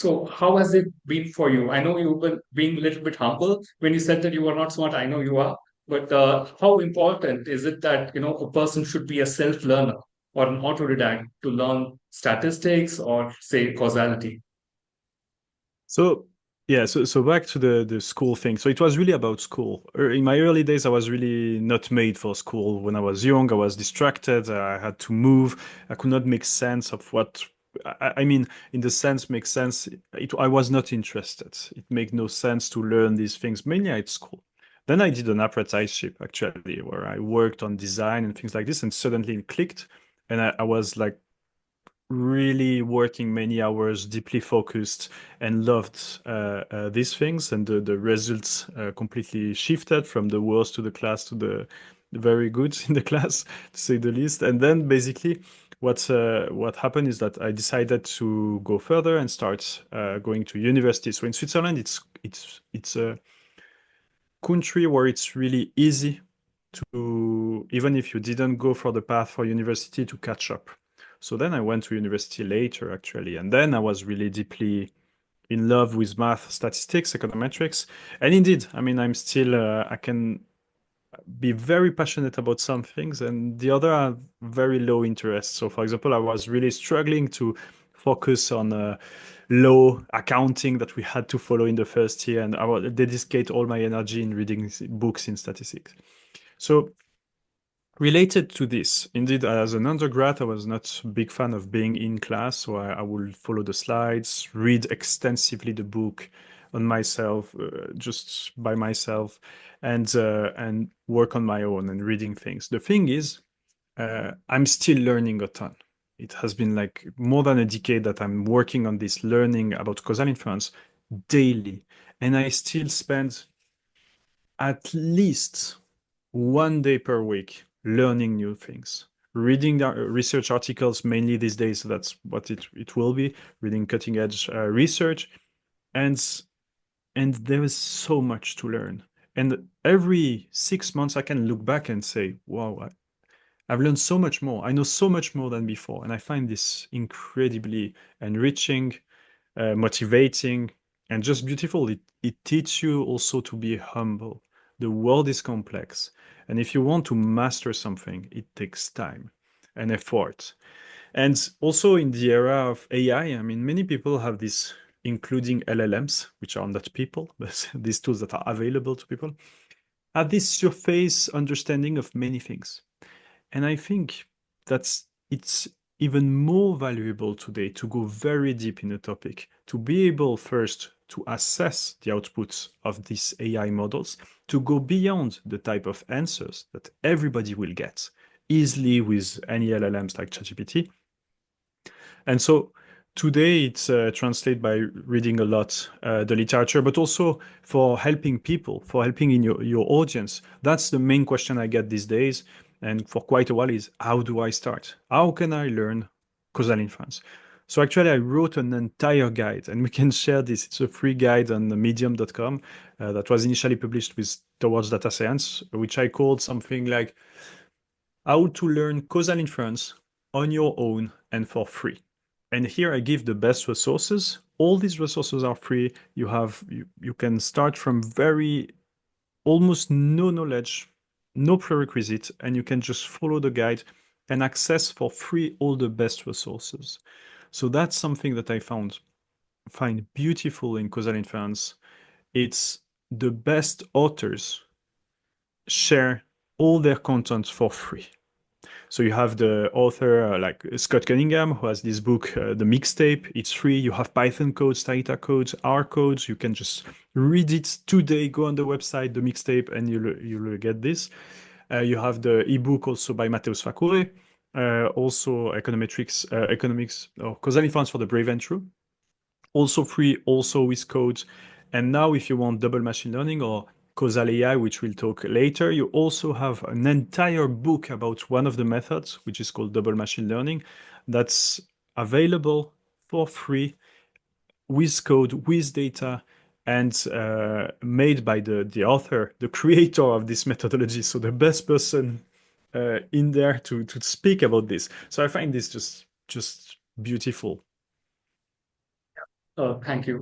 So how has it been for you? I know you've been being a little bit humble when you said that you are not smart. I know you are, but how important is it that a person should be a self-learner or an autodidact to learn statistics or say causality? So yeah, so back to the school thing. So it was really about school. In my early days, I was really not made for school. When I was young, I was distracted. I had to move. I could not make sense of what. I mean, in the sense, make sense. I was not interested. It made no sense to learn these things mainly at school. Then I did an apprenticeship actually, where I worked on design and things like this, and suddenly it clicked, and I was like really working many hours, deeply focused, and loved these things. And the results completely shifted from the worst to the class to the very good in the class, to say the least. And then basically, what happened is that I decided to go further and start going to university. So in Switzerland, it's a country where it's really easy to, even if you didn't go for the path for university, to catch up. So then I went to university later, actually, and then I was really deeply in love with math, statistics, econometrics. And indeed, I mean, I'm still, I can be very passionate about some things, and the other are very low interest. So, for example, I was really struggling to focus on law, accounting that we had to follow in the first year, and I would dedicate all my energy in reading books in statistics. So related to this, indeed, as an undergrad, I was not a big fan of being in class, so I would follow the slides, read extensively the book on myself, just by myself, and work on my own and reading things. The thing is, I'm still learning a ton. It has been like more than a decade that I'm working on this learning about causal inference daily, and I still spend at least 1 day per week learning new things, reading the research articles mainly these days. That's what it will be, reading cutting edge research. And and there is so much to learn, and every 6 months I can look back and say, wow, I've learned so much more. I know so much more than before, and I find this incredibly enriching, motivating, and just beautiful. It teaches you also to be humble. The world is complex, and if you want to master something, it takes time and effort. And also in the era of AI, I mean, many people have this, including LLMs, which are not people, but these tools that are available to people, have this surface understanding of many things. And I think that's it's even more valuable today to go very deep in a topic, to be able first to assess the outputs of these AI models, to go beyond the type of answers that everybody will get easily with any LLMs like ChatGPT. And so today it's translated by reading a lot the literature, but also for helping people, for helping in your audience. That's the main question I get these days. And for quite a while is, how do I start? How can I learn causal inference? So actually, I wrote an entire guide, and we can share this. It's a free guide on medium.com that was initially published with Towards Data Science, which I called something like how to learn causal inference on your own and for free. And here I give the best resources. All these resources are free. You can start from very almost no knowledge, no prerequisite, and you can just follow the guide and access for free all the best resources. So that's something that I find beautiful in causal inference. It's the best authors share all their content for free. So you have the author like Scott Cunningham, who has this book, The Mixtape. It's free. You have Python codes, Taita codes, R codes. You can just read it today. Go on the website, The Mixtape, and you'll get this. You have the ebook also by Mateus Facure, also economics or causal inference for the brave and true. Also free, also with codes. And now, if you want double machine learning or causal AI, which we'll talk later, you also have an entire book about one of the methods, which is called double machine learning, that's available for free with code, with data, and made by the author, the creator of this methodology. So the best person in there to speak about this. So I find this just beautiful. Thank you.